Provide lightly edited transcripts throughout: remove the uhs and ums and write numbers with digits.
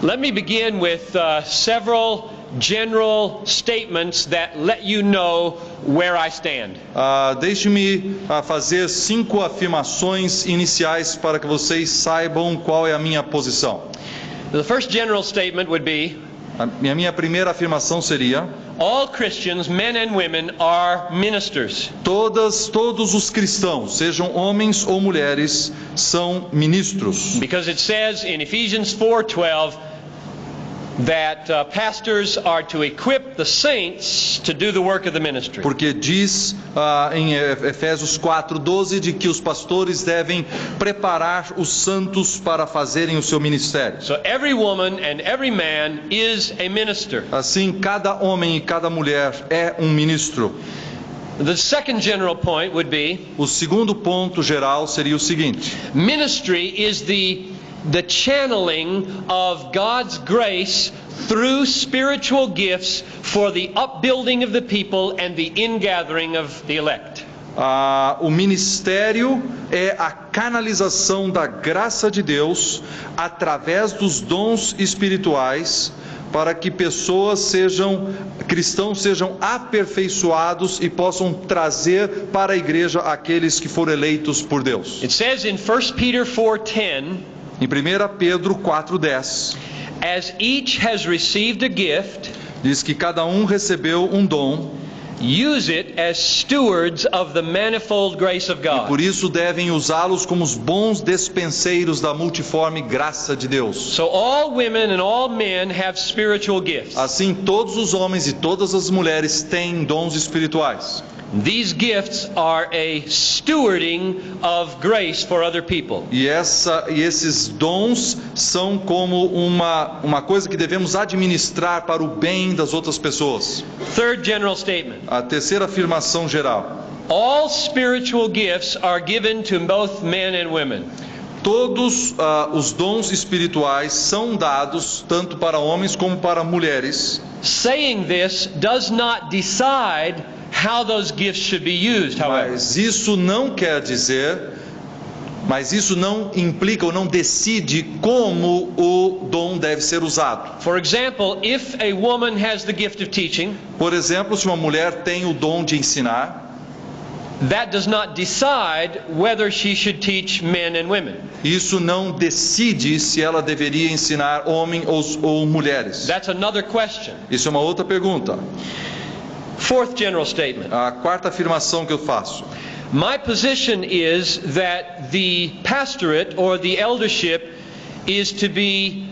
Let me begin with several general statements that let you know where I stand. Deixe-me fazer 5 afirmações iniciais para que vocês saibam qual é a minha posição. The first general statement would be, A minha primeira afirmação seria: all Christians, men and women, are ministers. todos os cristãos, sejam homens ou mulheres, são ministros. Because it says in Ephesians 4:12 that pastors are to equip the saints to do the work of the ministry. Porque diz em Efésios 4:12 de que os pastores devem preparar os santos para fazerem o seu ministério. So every woman and every man is a minister. Assim, cada homem e cada mulher é um ministro. The second general point would be, O segundo ponto geral seria o seguinte: ministry is the channeling of God's grace through spiritual gifts for the upbuilding of the people and the ingathering of the elect. O ministério é a canalização da graça de Deus através dos dons espirituais para que cristãos sejam aperfeiçoados e possam trazer para a igreja aqueles que foram eleitos por Deus. It says in 1 Peter 4:10, Em 1 Pedro 4:10, as each has received a gift, diz que cada um recebeu um dom use it as stewards of the manifold grace of e God. por isso devem usá-los como os bons despenseiros da multiforme graça de Deus. So all women and all men have spiritual gifts. Assim, todos os homens e todas as mulheres têm dons espirituais. These gifts are a stewarding of grace for other people. E esses dons são como uma coisa que devemos administrar para o bem das outras pessoas. Third general statement. A terceira afirmação geral: All spiritual gifts are given to both men and women. todos os dons espirituais são dados tanto para homens como para mulheres. Saying this does not decide how those gifts should be used, however. Mas isso não implica ou não decide como o dom deve ser usado. For example, if a woman has the gift of teaching, Por exemplo, se uma mulher tem o dom de ensinar, that does not decide whether she should teach men and women. isso não decide se ela deveria ensinar homens ou mulheres. That's another question. Isso é uma outra pergunta. Fourth general statement. A quarta afirmação que eu faço: My position is that the pastorate or the eldership is to be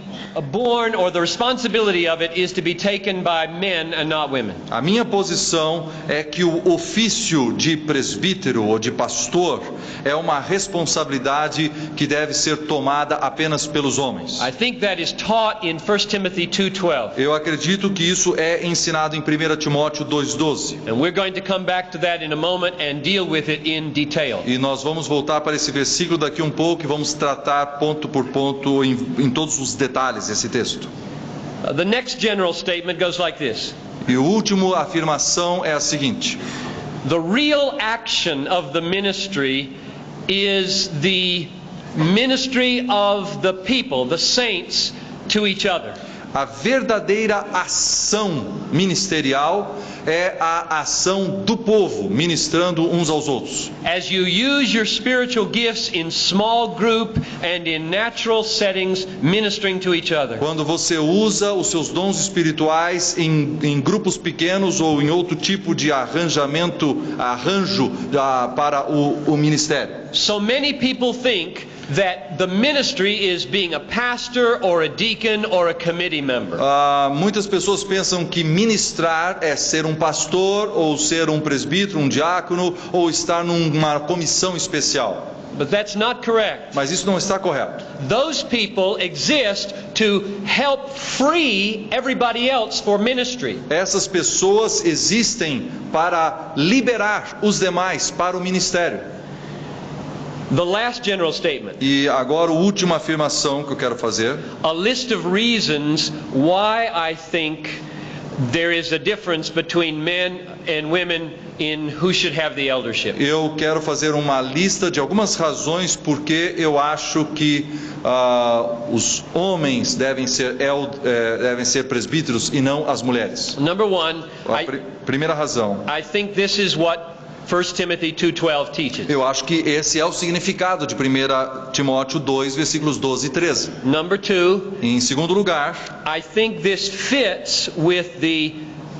born, or the responsibility of it is to be taken by men and not women. a minha posição é que o ofício de presbítero ou de pastor é uma responsabilidade que deve ser tomada apenas pelos homens. I think that is taught in 1 Timothy 2:12. Eu acredito que isso é ensinado em 1 Timóteo 2:12. And we're going to come back to that in a moment and deal with it in detail. E nós vamos voltar para esse versículo daqui um pouco e vamos tratar ponto por ponto em todos os detalhes esse texto. The next general statement goes like this. E a última afirmação é a seguinte: The real action of the ministry is the ministry of the people, the saints, to each other. a verdadeira ação ministerial é a ação do povo ministrando uns aos outros. As you use your spiritual gifts in small group and in natural settings, ministering to each other. Quando você usa os seus dons espirituais em grupos pequenos ou em outro tipo de arranjo para o ministério. So many people think that the ministry is being a pastor or a deacon or a committee member. Muitas pessoas pensam que ministrar é ser um pastor ou ser um presbítero, um diácono ou estar numa comissão especial. But that's not correct. Mas isso não está correto. Those people exist to help free everybody else for ministry. Essas pessoas existem para liberar os demais para o ministério. The last general statement. E agora a última afirmação que eu quero fazer. A list of reasons why I think there is a difference between men and women in who should have the eldership. Eu quero fazer uma lista de algumas razões porque eu acho que os homens devem ser presbíteros e não as mulheres. Number one, Primeira razão. I think this is what 1 Timothy 2:12 teaches. Eu acho que esse é o significado de 1 Timóteo 2, versículos 12 e 13. Number two, Em segundo lugar, I think this fits with the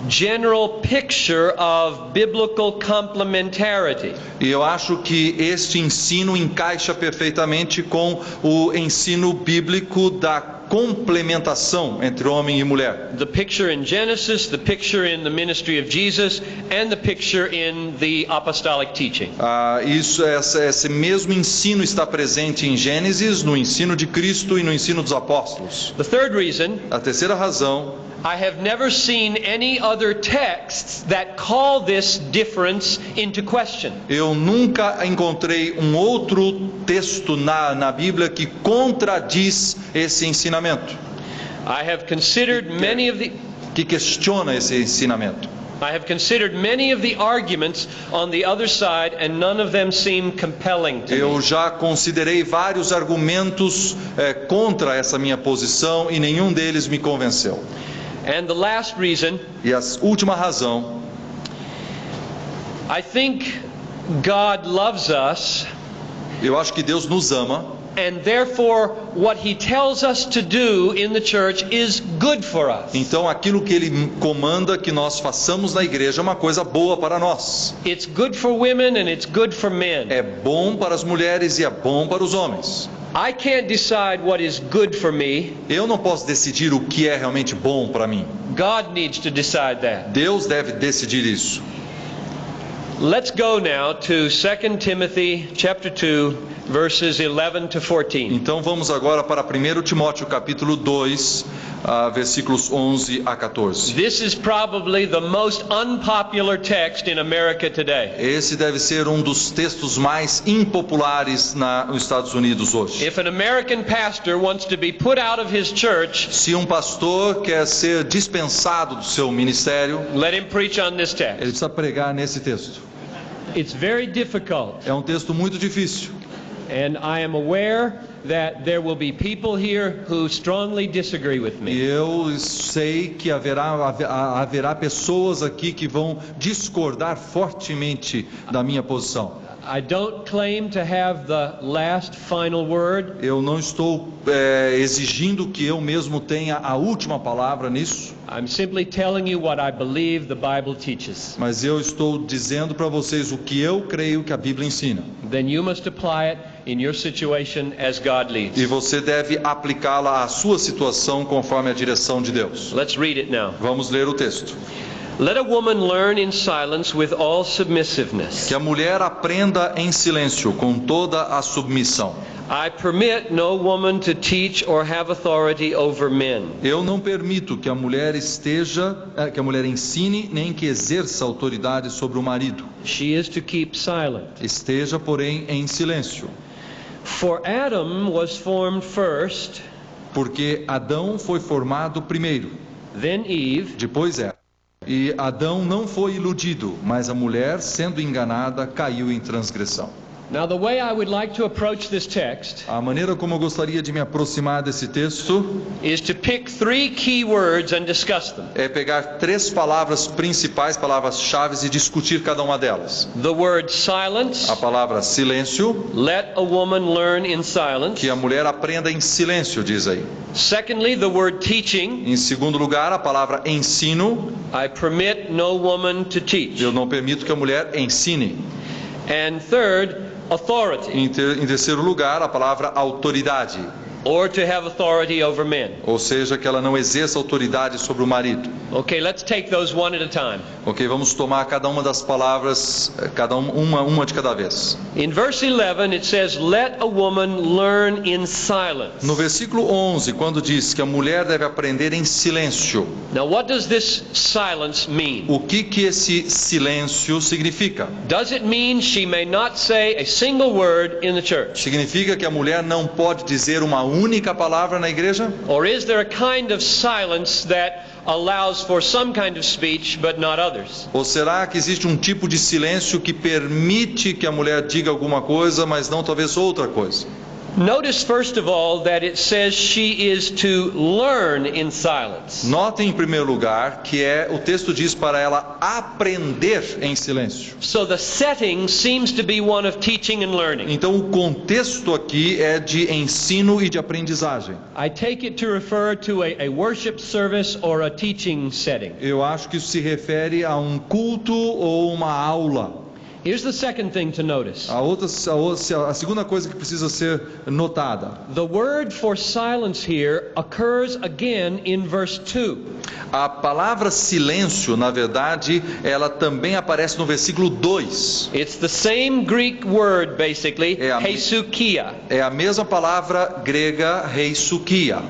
general picture of biblical complementarity. e eu acho que este ensino encaixa perfeitamente com o ensino bíblico da complementação entre homem e mulher. The picture in Genesis, the picture in the ministry of Jesus, and the picture in the apostolic teaching. Esse mesmo ensino está presente em Gênesis, no ensino de Cristo e no ensino dos apóstolos. The third reason, A terceira razão, I have never seen any other texts that call this difference into question. eu nunca encontrei um outro texto na Bíblia que contradiz esse ensinamento, I have considered many of the que questiona esse ensinamento. arguments on the other side, and none of them seem compelling to Eu me. já considerei vários argumentos contra essa minha posição e nenhum deles me convenceu. And the last reason, E a última razão, I think God loves us, eu acho que Deus nos ama, and therefore what He tells us to do in the church is good for us. então aquilo que Ele comanda que nós façamos na igreja é uma coisa boa para nós. It's good for women and it's good for men. É bom para as mulheres e é bom para os homens. I can't decide what is good for me. Eu não posso decidir o que é realmente bom para mim. God needs to decide that. Deus deve decidir isso. Let's go now to 2 Timothy chapter 2 verses 11 to 14. Então vamos agora para 1 Timóteo capítulo 2, versículos 11 a 14. This is probably the most unpopular text in America today. Esse deve ser um dos textos mais impopulares nos Estados Unidos hoje. If an American pastor wants to be put out of his church, Se um pastor quer ser dispensado do seu ministério, let him preach on this ele text. precisa pregar nesse texto. It's very difficult, É um texto muito difícil. and I am aware that there will be people here who strongly disagree with E me. eu sei que haverá pessoas aqui que vão discordar fortemente da minha posição. I don't claim to have the last final word. Eu não estou exigindo que eu mesmo tenha a última palavra nisso, I'm simply telling you what I believe the Bible teaches. mas eu estou dizendo para vocês o que eu creio que a Bíblia ensina. Then you must apply it in your situation as God leads. E você deve aplicá-la à sua situação conforme a direção de Deus. Let's read it now. Vamos ler o texto. Let a woman learn in silence with all submissiveness. Que a mulher aprenda em silêncio, com toda a submissão. I permit no woman to teach or have authority over men. Eu não permito que a mulher ensine, nem que exerça autoridade sobre o marido. She is to keep silent. Esteja, porém, em silêncio. For Adam was formed first, Porque Adão foi formado primeiro, then Eve, depois Eva. E Adão não foi iludido, mas a mulher, sendo enganada, caiu em transgressão. Now, the way I would like to approach this text A maneira como eu gostaria de me aproximar desse texto is to pick 3 key words and discuss them. é pegar 3 palavras principais, palavras-chave, e discutir cada uma delas. The word silence, A palavra silêncio, let a woman learn in silence. que a mulher aprenda em silêncio, diz aí. Secondly, the word teaching, Em segundo lugar, a palavra ensino, I permit no woman to teach. eu não permito que a mulher ensine. And third, authority, Em terceiro lugar, a palavra autoridade, or to have authority over men. ou seja, que ela não exerça autoridade sobre o marido. Okay, let's take those one at a time. Ok, vamos tomar cada uma das palavras, uma de cada vez. In verse 11 it says, "Let a woman learn in silence." No versículo 11, quando diz que a mulher deve aprender em silêncio, Now what does this silence mean? o que esse silêncio significa? Does it mean she may not say a single word in the church? Significa que a mulher não pode dizer uma única palavra na igreja? Or is there a kind of silence that allows for some kind of speech but not others? Ou será que existe um tipo de silêncio que permite que a mulher diga alguma coisa, mas não talvez outra coisa? Notice first of all that it says she is to learn in silence. Notem em primeiro lugar que o texto diz para ela aprender em silêncio. So the setting seems to be one of teaching and learning. Então o contexto aqui é de ensino e de aprendizagem. I take it to refer to a worship service or a teaching setting. Eu acho que isso se refere a um culto ou uma aula. Here's the second thing to notice. A segunda coisa que precisa ser notada. The word for silence here occurs again in verse 2. A palavra silêncio, na verdade, ela também aparece no versículo 2. It's the same Greek word basically, heisukia. É a mesma palavra grega heisukia.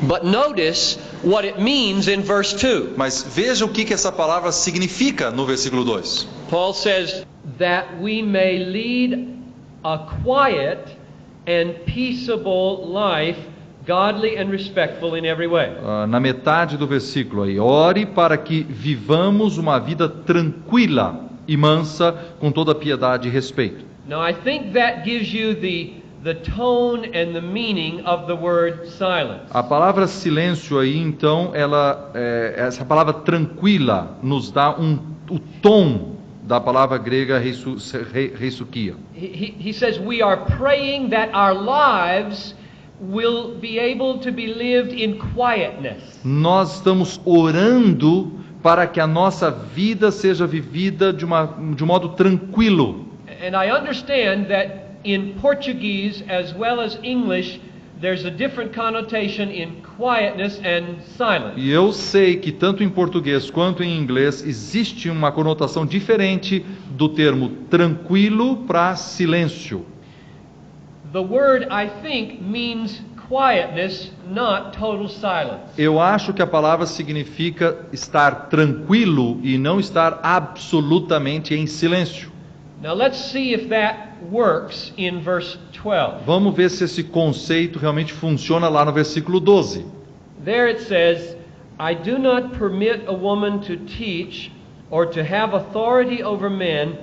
But notice what it means in verse 2. Mas veja o que essa palavra significa no versículo 2. Paul says that we may lead a quiet and peaceable life, godly and respectful in every way. Na metade do versículo aí, ore para que vivamos uma vida tranquila e mansa com toda piedade e respeito. Now I think that gives you the tone and the meaning of the word silence. A palavra silêncio aí, então, essa palavra tranquila nos dá o tom da palavra grega heisukia. He says we are praying that our lives will be able to be lived in quietness. Nós estamos orando para que a nossa vida seja vivida de um modo tranquilo. And I understand that in Portuguese as well as English, there's a different connotation in quietness and silence. E eu sei que tanto em português quanto em inglês existe uma conotação diferente do termo tranquilo para silêncio. The word, I think, means quietness, not total silence. Eu acho que a palavra significa estar tranquilo e não estar absolutamente em silêncio. Now let's see if that works in verse 12. Vamos ver se esse conceito realmente funciona lá no versículo 12. There it says, I do not permit a woman to teach or to have authority over men,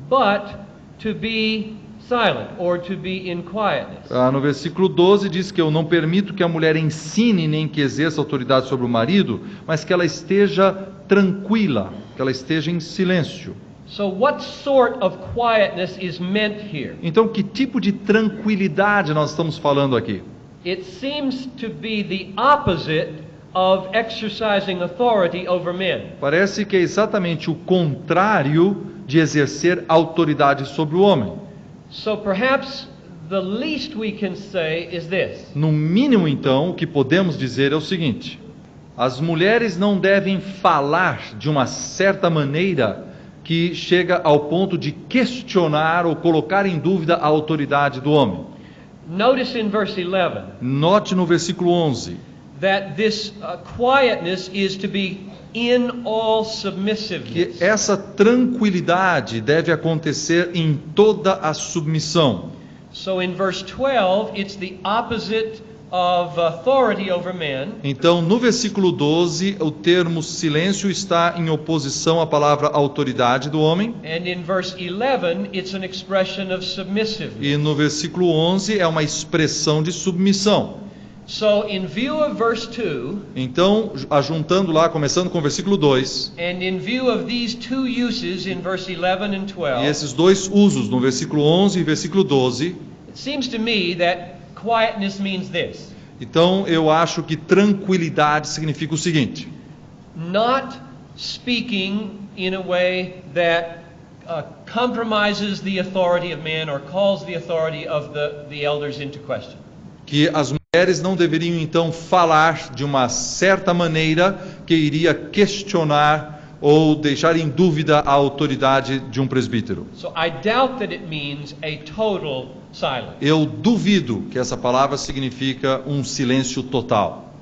but to be silent or to be in quietness. No versículo 12 diz que eu não permito que a mulher ensine nem que exerça autoridade sobre o marido, mas que ela esteja tranquila, que ela esteja em silêncio. So what sort of quietness is meant here? Então, que tipo de tranquilidade nós estamos falando aqui? It seems to be the opposite of exercising authority over men. Parece que é exatamente o contrário de exercer autoridade sobre o homem. So perhaps the least we can say is this. No mínimo, então, o que podemos dizer é o seguinte: as mulheres não devem falar de uma certa maneira que chega ao ponto de questionar ou colocar em dúvida a autoridade do homem. Notice in verse 11. Note no versículo 11. That this quietness is to be in all submissiveness. Que essa tranquilidade deve acontecer em toda a submissão. So in verse 12, it's the opposite of authority over men. Então, no versículo 12, o termo silêncio está em oposição à palavra autoridade do homem. And in verse 11, it's an expression of submissiveness. E no versículo 11 é uma expressão de submissão. So in view of verse 2, então, ajuntando lá, começando com o versículo 2, and in view of these two uses in verse 11 and 12, e esses dois usos no versículo 11 e versículo 12, it seems to me that quietness means this. Então eu acho que tranquilidade significa o seguinte: not speaking in a way that compromises the authority of men or calls the authority of the elders into question. Que as mulheres não deveriam então falar de uma certa maneira que iria questionar ou deixar em dúvida a autoridade de um presbítero. So I doubt that it means a total silence. Eu duvido que essa palavra significa um silêncio total.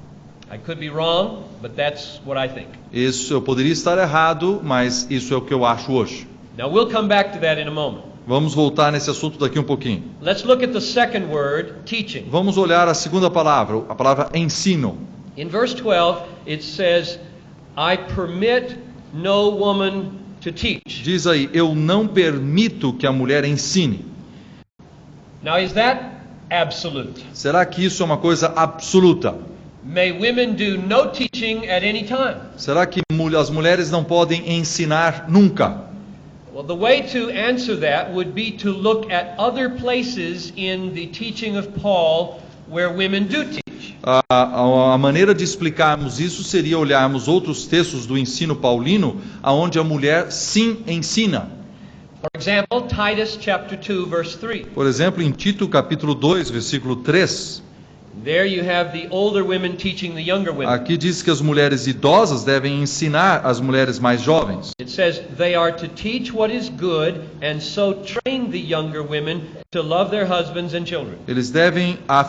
I could be wrong, but that's what I think. Isso eu poderia estar errado, mas isso é o que eu acho hoje. Now we'll come back to that in a moment. Vamos voltar nesse assunto daqui um pouquinho. Let's look at the second word, teaching. Vamos olhar a segunda palavra, a palavra ensino. In verse 12, it says, I permit no woman to teach. Diz aí, eu não permito que a mulher ensine. Now is that absolute? Será que isso é uma coisa absoluta? May women do no teaching at any time? Será que as mulheres não podem ensinar nunca? Well, the way to answer that would be to look at other places in the teaching of Paul where women do teach. A maneira de explicarmos isso seria olharmos outros textos do ensino paulino, aonde a mulher sim ensina. For example, Titus chapter 2 verse 3. Por exemplo, em Tito capítulo 2, versículo 3. There you have the older women teaching the younger women. Aqui diz que as mulheres idosas devem ensinar as mulheres mais jovens. It says they are to teach what is good and so train the younger women to love their husbands and children. Eles devem, a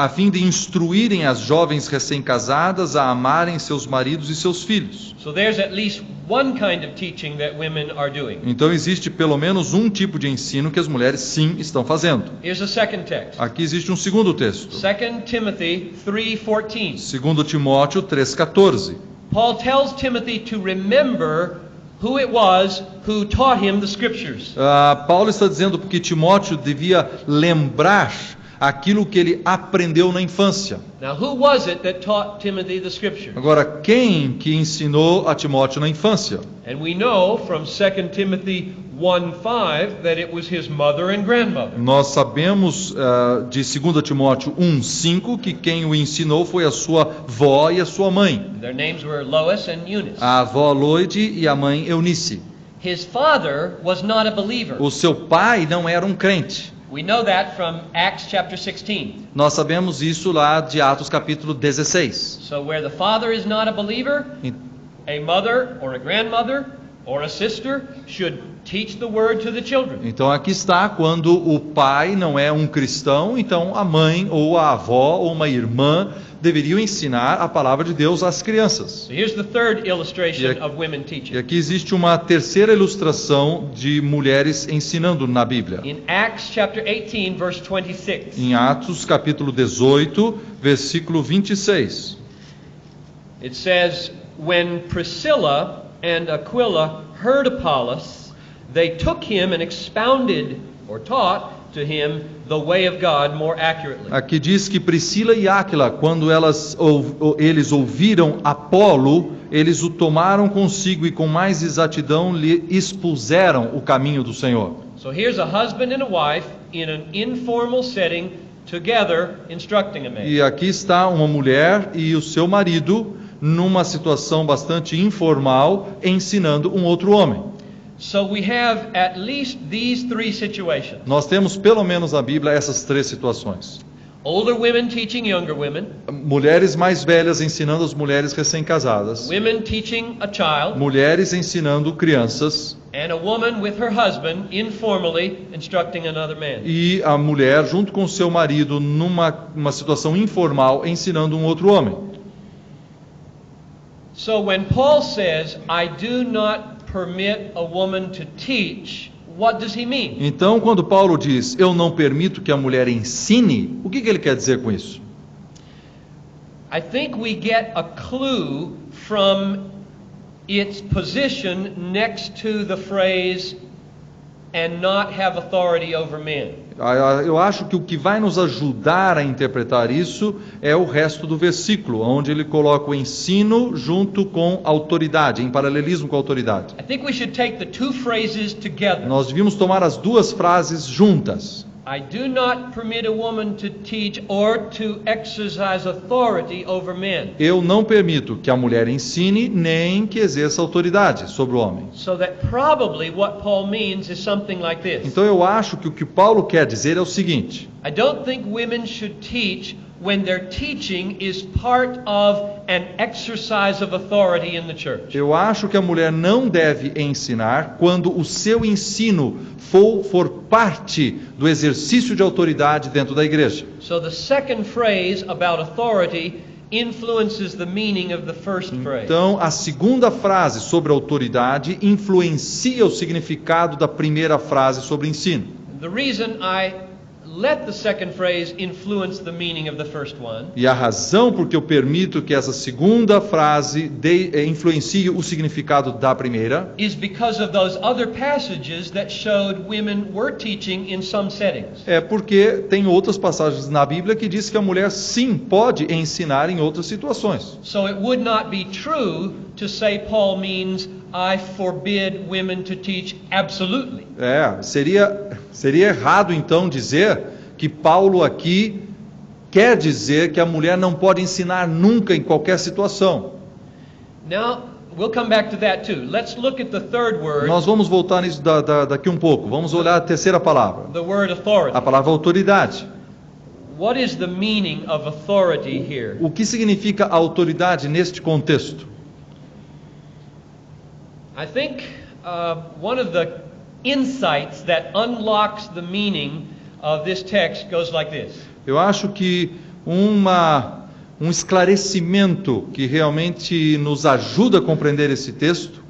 fim de instruírem as jovens recém-casadas a amarem seus maridos e seus filhos. So there's at least one kind of teaching that women are doing. Então existe pelo menos um tipo de ensino que as mulheres sim estão fazendo. Here's a second text. Aqui existe um segundo texto. 2 Timothy 3:14. 2 Timóteo 3:14. Paul tells Timothy to remember who it was who taught him the scriptures. Paulo está dizendo que Timóteo devia lembrar aquilo que ele aprendeu na infância. Now, who was it that taught Timothy the scriptures? Agora, quem que ensinou a Timóteo na infância? And we know from 2 Timothy 1:5 that it was his mother and grandmother. Nós sabemos de 2 Timóteo 1:5 que quem o ensinou foi a sua avó e a sua mãe. Their names were Lois and Eunice. A avó Loide e a mãe Eunice. His father was not a believer. O seu pai não era um crente. We know that from Acts chapter 16. Nós sabemos isso lá de Atos capítulo 16. So where the father is not a believer, a mother or a grandmother or a sister should teach the word to the children. Então aqui está, quando o pai não é um cristão, então a mãe ou a avó ou uma irmã deveriam ensinar a palavra de Deus às crianças. So here's the third illustration of women teaching. E aqui existe uma terceira ilustração de mulheres ensinando na Bíblia. In Acts chapter 18 verse 26. Em Atos capítulo 18, versículo 26. It says, when Priscilla and Aquila heard Apollos, they took him and expounded or taught to him the way of God more accurately. Aqui diz que Priscila e Áquila, quando eles ouviram Apolo, eles o tomaram consigo e com mais exatidão lhe expuseram o caminho do Senhor. So here's a husband and a wife in an informal setting together instructing a man. E aqui está uma mulher e o seu marido numa situação bastante informal ensinando um outro homem. So we have at least these three situations. Nós temos pelo menos na Bíblia essas três situações. Older women teaching younger women. Mulheres mais velhas ensinando as mulheres recém-casadas. Women teaching a child. Mulheres ensinando crianças. And a woman with her husband informally instructing another man. E a mulher junto com seu marido numa situação informal ensinando um outro homem. So when Paul says, I do not permit a woman to teach, what does he mean? Então, quando Paulo diz, eu não permito que a mulher ensine, o que ele quer dizer com isso? I think we get a clue from its position next to the phrase, and not have authority over men. Eu acho que o que vai nos ajudar a interpretar isso é o resto do versículo, onde ele coloca o ensino junto com autoridade, em paralelismo com a autoridade. I think we should take the two phrases together. Nós devíamos tomar as duas frases juntas. I do not permit a woman to teach or to exercise authority over men. Eu não permito que a mulher ensine nem que exerça autoridade sobre o homem. So that probably what Paul means is something like this. Então eu acho que o que Paulo quer dizer é o seguinte: I don't think women should teach when their teaching is part of an exercise of authority in the church. Eu acho que a mulher não deve ensinar quando o seu ensino for parte do exercício de autoridade dentro da igreja. So the second phrase about authority influences the meaning of the first phrase. Então, a segunda frase sobre autoridade influencia o significado da primeira frase sobre ensino. The reason I let the second phrase influence the meaning of the first one E a razão por que eu permito que essa segunda frase influencie o significado da primeira is because of those other passages that showed women were teaching in some settings. é porque tem outras passagens na Bíblia que diz que a mulher sim pode ensinar em outras situações. So it would not be true to say Paul means I forbid women to teach absolutely. Seria errado então dizer que Paulo aqui quer dizer que a mulher não pode ensinar nunca em qualquer situação. Now, we'll come back to that too. Let's look at the third word, Nós vamos voltar nisso daqui um pouco. Vamos olhar a terceira palavra, the word authority. a palavra autoridade. What is the meaning of authority here? O que significa autoridade neste contexto? I think one of the insights that unlocks the meaning of this text goes like this. Eu acho que um esclarecimento que realmente nos ajuda a compreender esse texto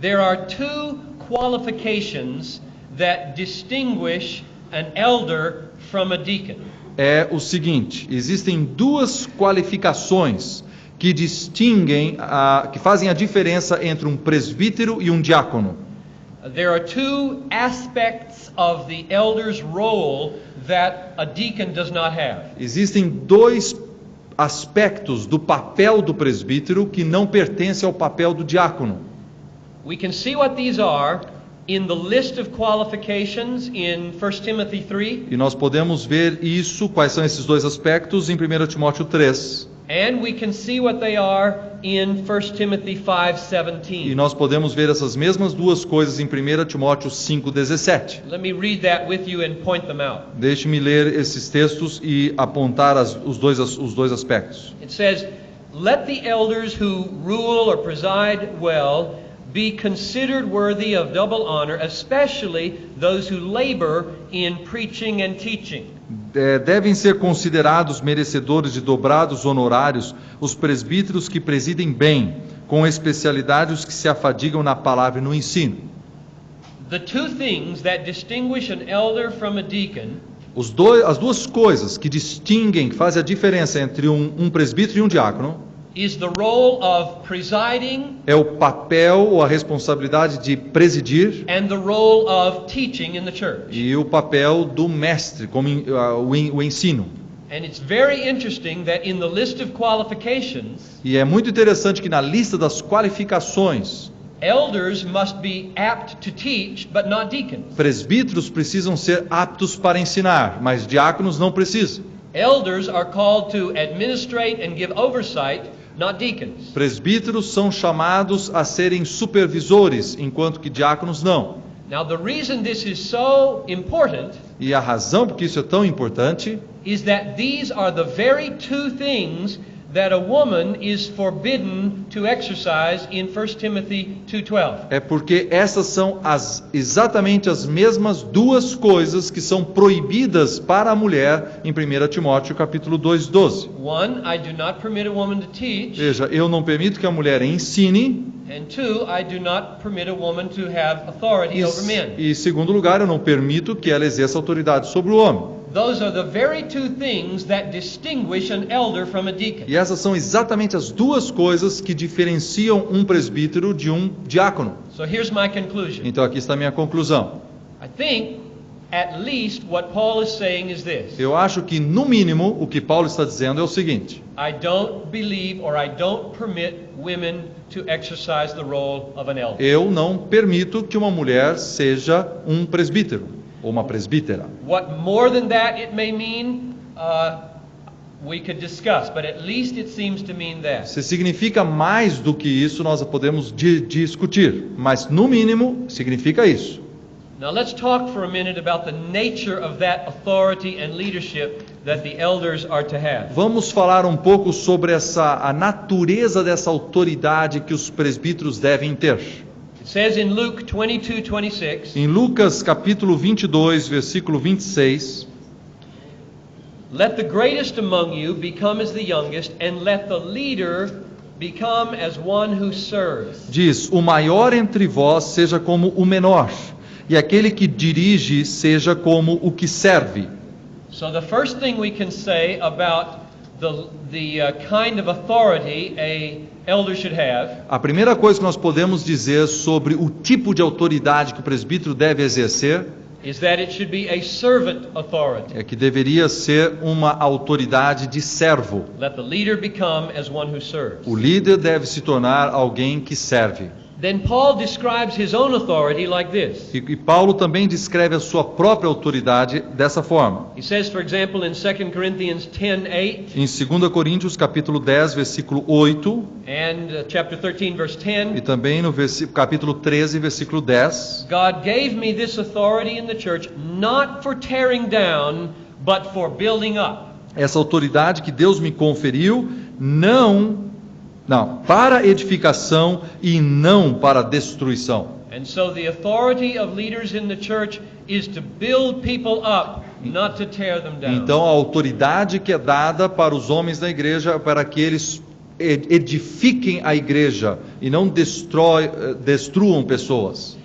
There are two qualifications that distinguish an elder from a deacon. é o seguinte: existem duas qualificações que distinguem, que fazem a diferença entre um presbítero e um diácono. There are two aspects of the elder's role that a deacon does not have. Existem dois aspectos do papel do presbítero que não pertencem ao papel do diácono. We can see what these are in the list of qualifications in 1 Timothy 3, E nós podemos ver isso, quais são esses dois aspectos, em 1 Timóteo 3. and we can see what they are in 1 Timothy E 5:17. nós podemos ver essas mesmas duas coisas em 1 Timóteo 5,17. Let me read that with you and point them out. Deixe-me ler esses textos e apontar os dois aspectos. It says, "Let the elders who rule or preside well be considered worthy of double honor, especially those who labor in preaching and teaching." Devem ser considerados merecedores de dobrados honorários os presbíteros que presidem bem, com especialidade os que se afadigam na palavra e no ensino. The two things that distinguish an elder from a deacon As duas coisas que distinguem, que fazem a diferença entre um presbítero e um diácono, is the role of presiding é o papel ou a responsabilidade de presidir and the role of teaching in the church. e o papel do mestre, como o ensino. And it's very interesting that in the list of qualifications, E é muito interessante que na lista das qualificações, elders must be apt to teach, but not deacons. presbíteros precisam ser aptos para ensinar, mas diáconos não precisam. Elders are called to administrate and give oversight, not deacons. Presbíteros são chamados a serem supervisores, enquanto que diáconos não. Now the reason this is so important E a razão por que isso é tão importante is that these are the very two things that a woman is forbidden to exercise in 1 Timothy 2:12. é porque essas são exatamente as mesmas duas coisas que são proibidas para a mulher em 1 Timóteo capítulo 2:12. One, I do not permit a woman to teach, Veja, eu não permito que a mulher ensine, and two, I do not permit a woman to have authority over men. e em segundo lugar, eu não permito que ela exerça autoridade sobre o homem. Those are the very two things that distinguish an elder from a deacon. E essas são exatamente as duas coisas que diferenciam um presbítero de um diácono. So here's my conclusion. Então aqui está a minha conclusão. I think at least what Paul is saying is this. Eu acho que no mínimo o que Paulo está dizendo é o seguinte: I don't believe or I don't permit women to exercise the role of an elder. eu não permito que uma mulher seja um presbítero ou uma presbítera. What more than that it may mean, we could discuss, but at least it seems to mean that. Se significa mais do que isso, nós podemos discutir, mas no mínimo significa isso. Now let's talk for a minute about the nature of that authority and leadership that the elders are to have. Vamos falar um pouco sobre a natureza dessa autoridade que os presbíteros devem ter. It says in Luke 22:26. Em Lucas capítulo 22, versículo 26, Let the greatest among you become as the youngest, and let the leader become as one who serves. diz: o maior entre vós seja como o menor, e aquele que dirige seja como o que serve. So the first thing we can say about the kind of authority a elder should have A primeira coisa que nós podemos dizer sobre o tipo de autoridade que o presbítero deve exercer is that it should be a servant authority. é que deveria ser uma autoridade de servo. Let the leader become as one who serves. O líder deve se tornar alguém que serve. Then Paul describes his own authority like this. E Paulo também descreve a sua própria autoridade dessa forma. He says, for example, in 2 Corinthians 10:8 Em 2 Coríntios capítulo 10, versículo 8, and chapter 13 verse 10, e também no capítulo 13, versículo 10, God gave me this authority in the church not for tearing down, but for building up. essa autoridade que Deus me conferiu, não, para edificação e não para destruição. And so the authority of leaders in the church is to build people up, not to tear them down. Então a autoridade que é dada para os homens da igreja é para que eles edifiquem a igreja e não destruam pessoas.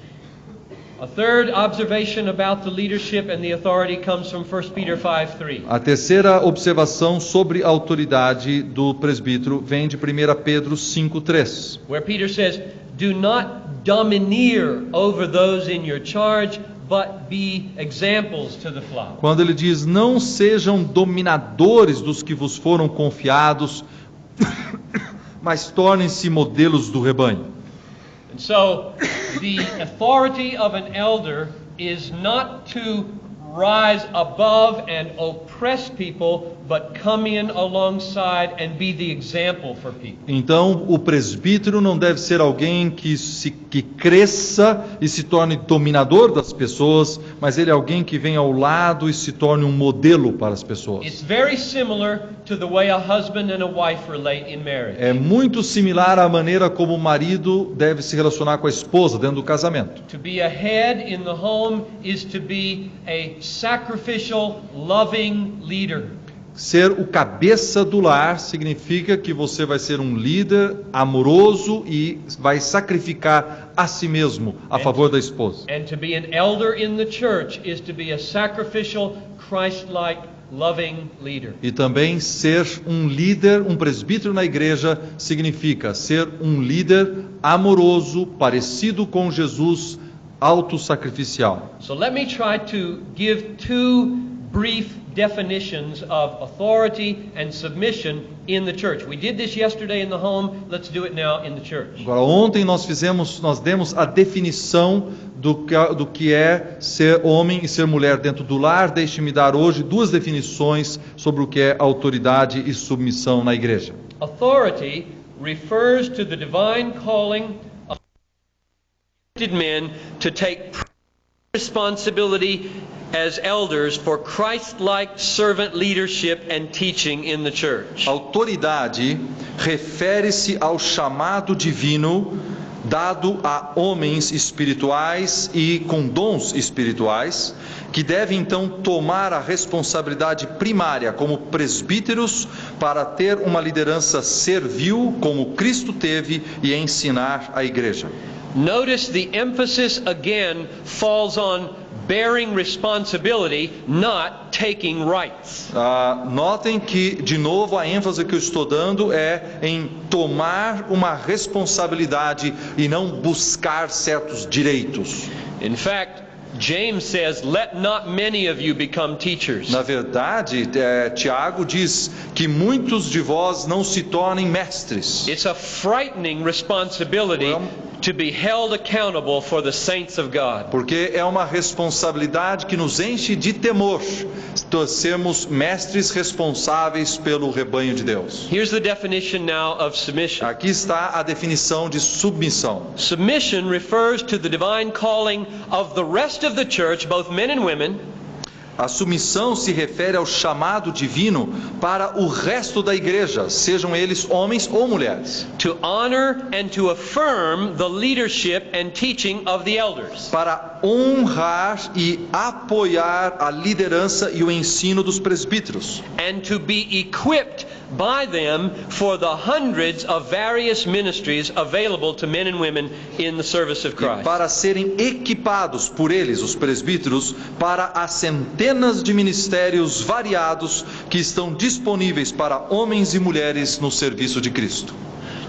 A third observation about the leadership and the authority comes from 1 Peter 5:3. A terceira observação sobre a autoridade do presbítero vem de 1 Pedro 5:3, Where Peter says, "Do not domineer over those in your charge, but be examples to the flock." quando ele diz: não sejam dominadores dos que vos foram confiados, mas tornem-se modelos do rebanho. And so the authority of an elder is not to rise above and oppress people, but come in alongside and be the example for people. Então, o presbítero não deve ser alguém que cresça e se torne dominador das pessoas, mas ele é alguém que vem ao lado e se torne um modelo para as pessoas. It's very similar to the way a husband and a wife relate in marriage. É muito similar à maneira como o marido deve se relacionar com a esposa dentro do casamento. To be a head in the home is to be a sacrificial, loving leader. Ser o cabeça do lar significa que você vai ser um líder amoroso e vai sacrificar a si mesmo a favor da esposa. And to be an elder in the church is to be a sacrificial, Christ-like, loving leader. E também ser um líder, um presbítero na igreja, significa ser um líder amoroso, parecido com Jesus, autossacrificial. So let me try to give two brief definitions of authority and submission in the church. We did this yesterday in the home, let's do it now in the church. Agora, ontem nós demos a definição do que é ser homem e ser mulher dentro do lar. Deixe-me dar hoje duas definições sobre o que é autoridade e submissão na igreja. Authority refers to the divine calling of men to take responsibility as elders for Christ-like servant leadership and teaching in the church. Autoridade refere-se ao chamado divino dado a homens espirituais e com dons espirituais, que devem então tomar a responsabilidade primária como presbíteros para ter uma liderança servil como Cristo teve e ensinar a igreja. Notice the emphasis again falls on bearing responsibility, not taking rights. Notem que, de novo, a ênfase que eu estou dando é em tomar uma responsabilidade e não buscar certos direitos. In fact, James says, "Let not many of you become teachers." Na verdade, Tiago diz que muitos de vós não se tornem mestres. It's a frightening responsibility to be held accountable for the saints of God. Porque é uma responsabilidade que nos enche de temor, sermos mestres responsáveis pelo rebanho de Deus. Here's the definition now of submission. Aqui está a definição de submissão. Submission refers to the divine calling of the rest of the church, both men and women. A submissão se refere ao chamado divino para o resto da igreja, sejam eles homens ou mulheres. To honor and to affirm the leadership and teaching of the elders. Para honrar e apoiar a liderança e o ensino dos presbíteros. And to be equipped by them for the hundreds of various ministries available to men and women in the service of Christ. E para serem equipados por eles, os presbíteros, para as centenas de ministérios variados que estão disponíveis para homens e mulheres no serviço de Cristo.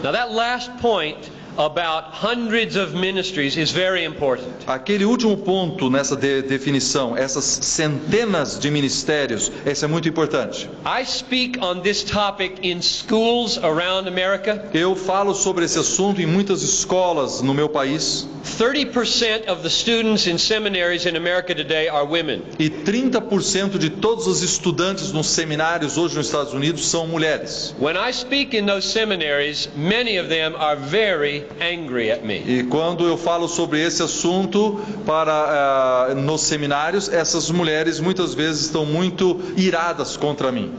Now that last point about hundreds of ministries is very important. Aquele último ponto nessa definição, essas centenas de ministérios, esse é muito importante. I speak on this topic in schools around America. Eu falo sobre esse assunto em muitas escolas no meu país. 30% of the students in seminaries in America today are women. E 30% de todos os estudantes nos seminários hoje nos Estados Unidos são mulheres. When I speak in those seminaries, many of them are very angry at me. E quando eu falo sobre esse assunto para nos seminários, essas mulheres muitas vezes estão muito iradas contra mim.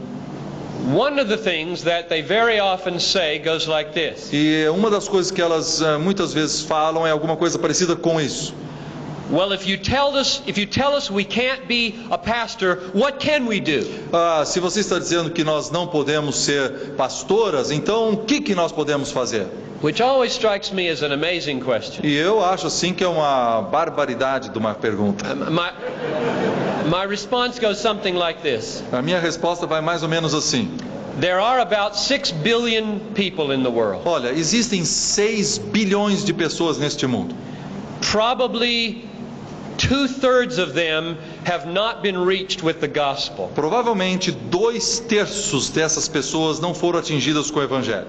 One of the things that they very often say goes like this. E uma das coisas que elas muitas vezes falam é alguma coisa parecida com isso. Well, if you tell us we can't be a pastor, what can we do? Se você está dizendo que nós não podemos ser pastoras, então o que nós podemos fazer? Which always strikes me as an amazing question. E eu acho assim que é uma barbaridade de uma pergunta. My response goes something like this. A minha resposta vai mais ou menos assim. There are about 6 billion people in the world. Olha, existem 6 bilhões de pessoas neste mundo. Probably 2/3 of them have not been reached with the gospel. Provavelmente 2/3 dessas pessoas não foram atingidas com o evangelho.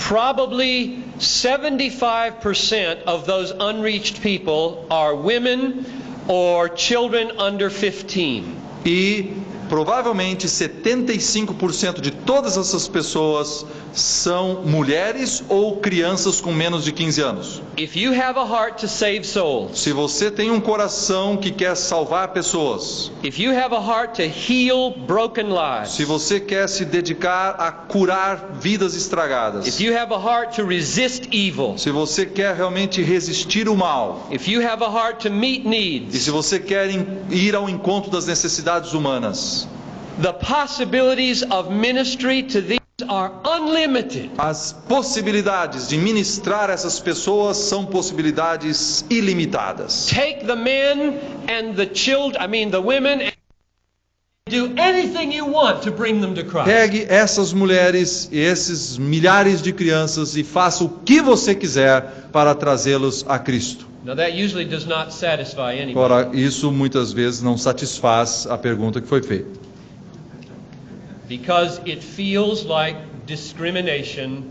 Probably 75% of those unreached people are women or children under 15. E provavelmente 75% de todas essas pessoas são mulheres ou crianças com menos de 15 anos. If you have a heart to save souls, Se você tem um coração que quer salvar pessoas, if you have a heart to heal broken lives, se você quer se dedicar a curar vidas estragadas, if you have a heart to resist evil, se você quer realmente resistir o mal, if you have a heart to meet e needs, se você quer ir ao encontro das necessidades humanas, the possibilities of ministry to these are unlimited. as possibilidades de ministrar essas pessoas são possibilidades ilimitadas. Take the men and the children, the women, and do anything you want to bring them to Christ. Pegue essas mulheres e esses milhares de crianças e faça o que você quiser para trazê-los a Cristo. Now that usually does not satisfy anybody. Ora, isso muitas vezes não satisfaz a pergunta que foi feita. Because it feels like discrimination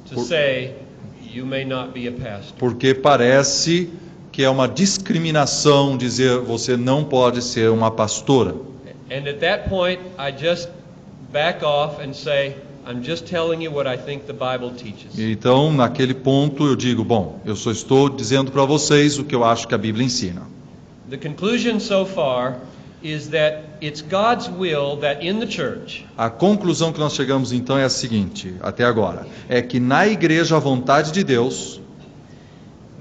to say you may not be a pastor. Porque parece que é uma discriminação dizer você não pode ser uma pastora. And at that point I just back off and say I'm just telling you what I think the Bible teaches. Então, naquele ponto eu digo, bom, eu só estou dizendo para vocês o que eu acho que a Bíblia ensina. The conclusion so far is that it's God's will that in the church, A conclusão que nós chegamos então é a seguinte, até agora, é que na igreja a vontade de Deus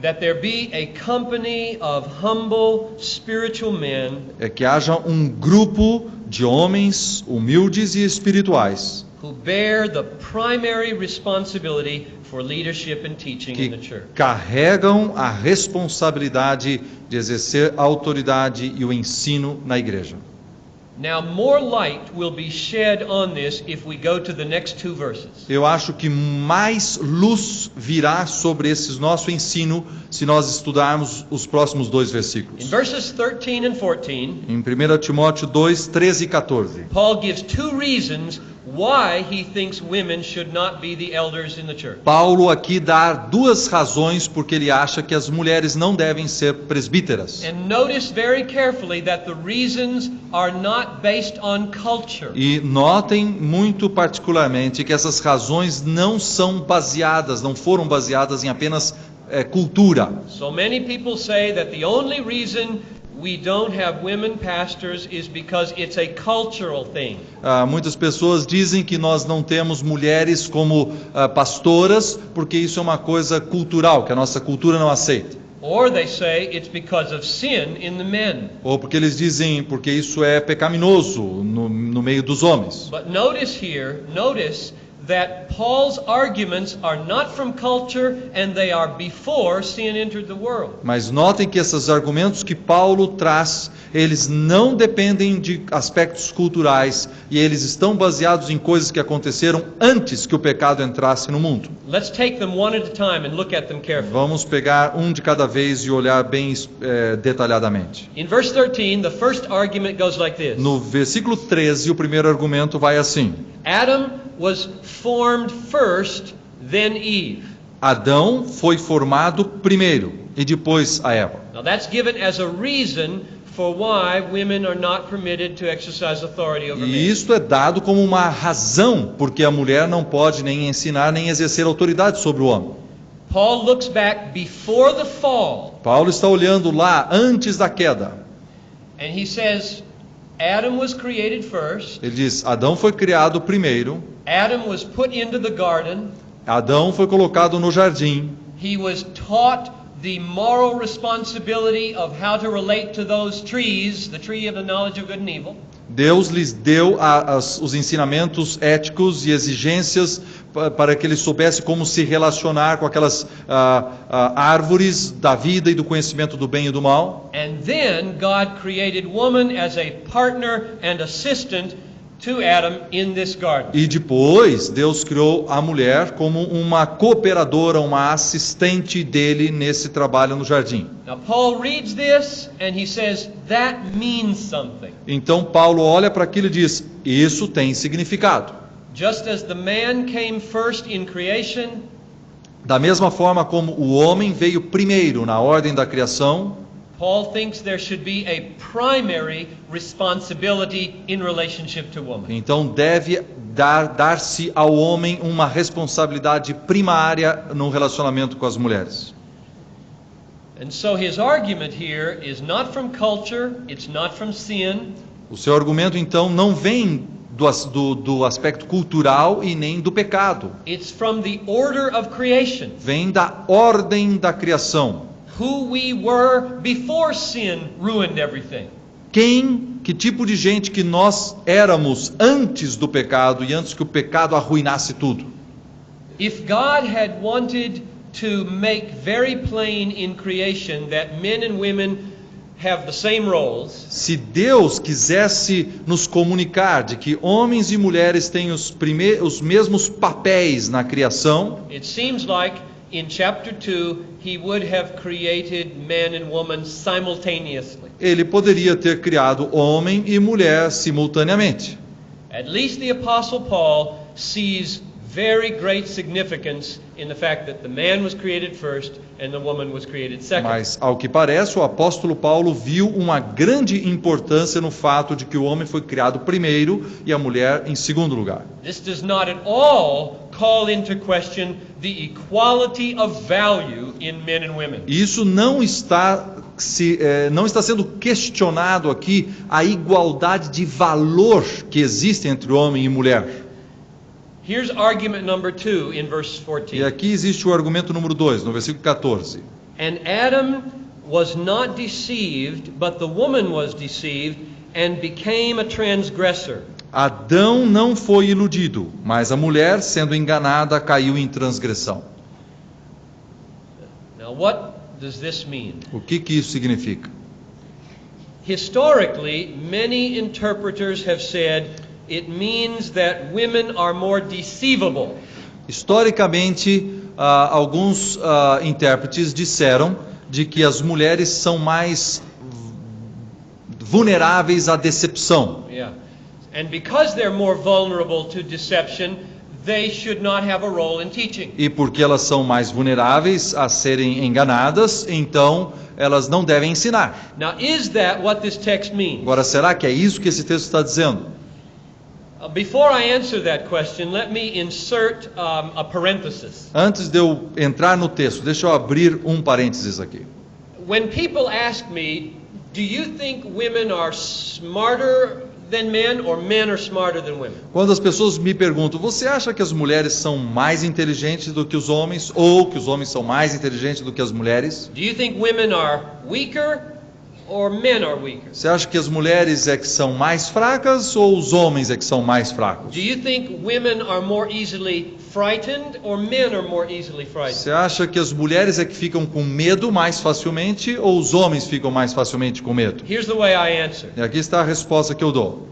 that there be a company of humble spiritual men é que haja um grupo de homens humildes e espirituais who bear the primary responsibility for leadership and teaching in the que church. carregam a responsabilidade de exercer a autoridade e o ensino na igreja. Now more light will be shed on this if we go to the next 2 verses. Eu acho que mais luz virá sobre esse nosso ensino se nós estudarmos os próximos 2 In versículos. verses 13 and 14, Em 1 Timóteo 2, 13 e 14. Paul gives 2 reasons why he thinks women should not be the elders in the church. Paulo aqui dá duas razões porque ele acha que as mulheres não devem ser presbíteras. And notice very carefully that the reasons are not based on culture. E notem muito particularmente que essas razões não foram baseadas em apenas cultura. So many people say that the only reason we don't have women pastors is because it's a cultural thing. Muitas pessoas dizem que nós não temos mulheres como pastoras porque isso é uma coisa cultural, que a nossa cultura não aceita. Or they say it's because of sin in the men. Ou porque eles dizem porque isso é pecaminoso no meio dos homens. But notice that Paul's arguments are not from culture and they are before sin entered the world. Mas notem que esses argumentos que Paulo traz, eles não dependem de aspectos culturais e eles estão baseados em coisas que aconteceram antes que o pecado entrasse no mundo. Let's take them one at a time and look at them carefully. Vamos pegar um de cada vez e olhar bem detalhadamente. In verse 13, the first argument goes like this. No versículo 13, o primeiro argumento vai assim: Adam was formed first, then Eve. Adão foi formado primeiro e depois a Eva. Now that's given as a reason for why women are not permitted to exercise authority over men. E isto é dado como uma razão porque a mulher não pode nem ensinar nem exercer autoridade sobre o homem. Paul looks back before the fall. Paulo está olhando lá antes da queda. And he says Adam was created first. Ele diz: Adão foi criado primeiro. Adam was put into the garden. Adão foi colocado no jardim. He was taught the moral responsibility of how to relate to those trees, the tree of the knowledge of good and evil. Deus lhes deu os ensinamentos éticos e exigências para que ele soubesse como se relacionar com aquelas árvores da vida e do conhecimento do bem e do mal. And then God created woman as a partner and assistant to Adam in this garden. E depois Deus criou a mulher como uma cooperadora, uma assistente dele nesse trabalho no jardim. Now Paul reads this and he says that means something. Então Paulo olha para aquilo e diz: isso tem significado. Just as the man came first in creation, da mesma forma como o homem veio primeiro na ordem da criação, Paul thinks there should be a primary responsibility in relationship to woman. Então deve dar-se ao homem uma responsabilidade primária no relacionamento com as mulheres. And so his argument here is not from culture, it's not from sin. O seu argumento então não vem do aspecto cultural e nem do pecado. It's from the order of creation. Vem da ordem da criação. Who we were before sin ruined everything. Que tipo de gente que nós éramos antes do pecado e antes que o pecado arruinasse tudo. If God had wanted to make very plain in creation that men and women have the same roles, se Deus quisesse nos comunicar de que homens e mulheres têm os mesmos papéis na criação, it seems like in chapter 2 he would have created man and woman simultaneously. Ele poderia ter criado homem e mulher simultaneamente. At least the apostle Paul sees very great significance in the fact that the man was created first and the woman was created second. Mas, ao que parece, o apóstolo Paulo viu uma grande importância no fato de que o homem foi criado primeiro e a mulher em segundo lugar. This does not at all call into question the equality of value in men and women. Isso não está sendo questionado aqui a igualdade de valor que existe entre homem e mulher. Here's argument number 2 in verse 14. E aqui existe o argumento número 2, no versículo 14. And Adam was not deceived, but the woman was deceived and became a transgressor. Adão não foi iludido, mas a mulher, sendo enganada, caiu em transgressão. Now what does this mean? O que isso significa? Historically, many interpreters have said it means that women are more deceivable. Historicamente, alguns intérpretes disseram de que as mulheres são mais vulneráveis à decepção. Yeah. And because they're more vulnerable to deception, they should not have a role in teaching. E porque elas são mais vulneráveis a serem enganadas, então elas não devem ensinar. Now, is that what this text means? Agora, será que é isso que esse texto está dizendo? Before I answer that question, let me insert a parenthesis. Antes de eu entrar no texto, deixa eu abrir um parênteses aqui. When people ask me, do you think women are smarter than men or men are smarter than women? Quando as pessoas me perguntam, você acha que as mulheres são mais inteligentes do que os homens ou que os homens são mais inteligentes do que as mulheres? Do you think women are weaker or men are weaker? Você acha que as mulheres é que são mais fracas ou os homens é que são mais fracos? Do you think women are more easily frightened or men are more easily frightened? Você acha que as mulheres é que ficam com medo mais facilmente ou os homens ficam mais facilmente com medo? Here's the way I answer. E aqui está a resposta que eu dou.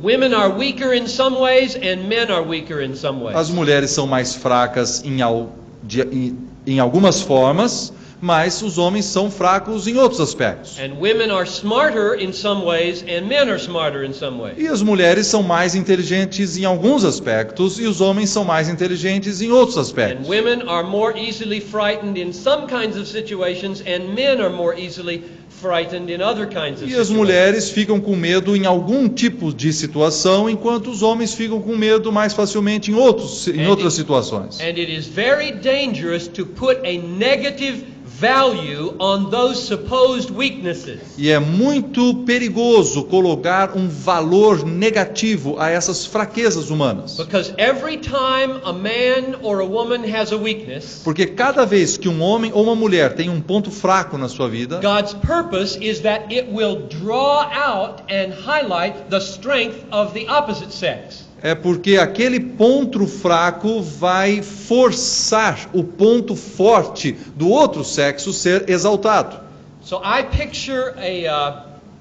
Women are weaker in some ways and men are weaker in some ways. As mulheres são mais fracas em algumas formas, mas os homens são fracos em outros aspectos. And women are smarter in some ways and men are smarter in some ways. E as mulheres são mais inteligentes em alguns aspectos e os homens são mais inteligentes em outros And aspectos. women are more easily frightened in some kinds of situations and men are more easily frightened in other kinds of E as situations. mulheres ficam com medo em algum tipo de situação, enquanto os homens ficam com medo mais facilmente em outras situações. And it is very dangerous to put a negative value on those supposed weaknesses. E é muito perigoso colocar um valor negativo a essas fraquezas humanas. Because every time a man or a woman has a weakness, Porque cada vez que um homem ou uma mulher tem um ponto fraco na sua vida, God's purpose is that it will draw out and highlight the strength of the opposite sex. é porque aquele ponto fraco vai forçar o ponto forte do outro sexo ser exaltado. So I picture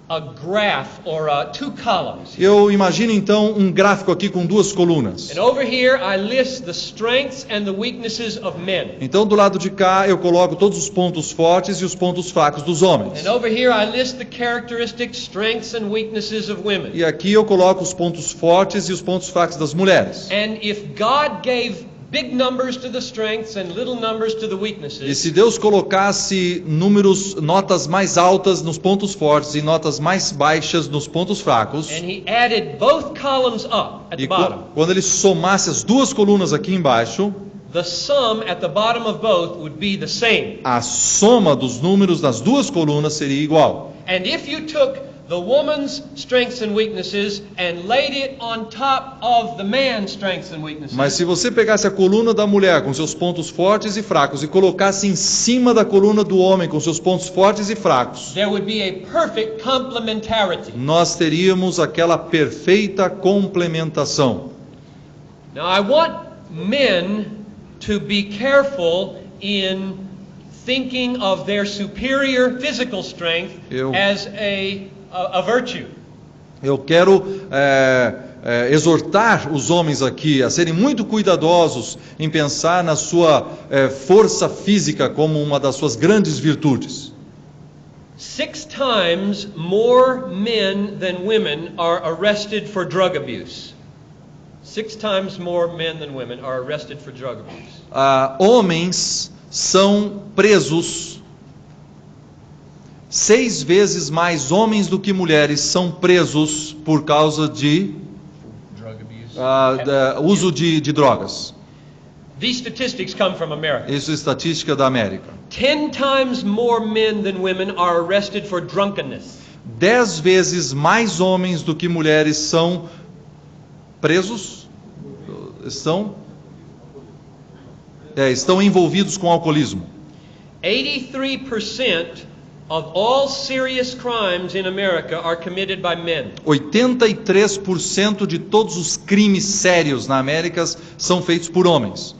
a graph or two columns. Eu imagino então um gráfico aqui com duas colunas. And over here I list the strengths and the weaknesses of men. Então do lado de cá eu coloco todos os pontos fortes e os pontos fracos dos homens. And over here I list the characteristics, strengths and weaknesses of women. E aqui eu coloco os pontos fortes e os pontos fracos das mulheres. And if God gave big numbers to the strengths and little numbers to the E weaknesses, se Deus colocasse notas mais altas nos pontos fortes e notas mais baixas nos pontos fracos, and He added both columns up at the e bottom, quando ele somasse as duas colunas aqui embaixo, the sum at the bottom of both would be the same. a soma dos números das duas colunas seria igual. And if you took the woman's strengths and weaknesses and laid it on top of the man's strengths and weaknesses, Mas se você pegasse a coluna da mulher com seus pontos fortes e fracos e colocasse em cima da coluna do homem com seus pontos fortes e fracos, there would be a perfect complementarity. nós teríamos aquela perfeita complementação. Now I want men to be careful in thinking of their superior physical strength as a virtue. Eu quero exortar os homens aqui a serem muito cuidadosos em pensar na sua força física como uma das suas grandes virtudes. 6 times more men than women are arrested for drug abuse. 6 times more men than women are arrested for drug abuse. Homens são presos 6 vezes mais homens do que mulheres são presos por causa de Drug abuse. uso de drogas. These statistics come from America. Isso é estatística da América. 10 times more men than women are arrested for drunkenness. 10 vezes mais homens do que mulheres são presos, estão envolvidos com alcoolismo. 83% of all serious crimes in America are committed by men. 83% de todos os crimes sérios na América são feitos por homens.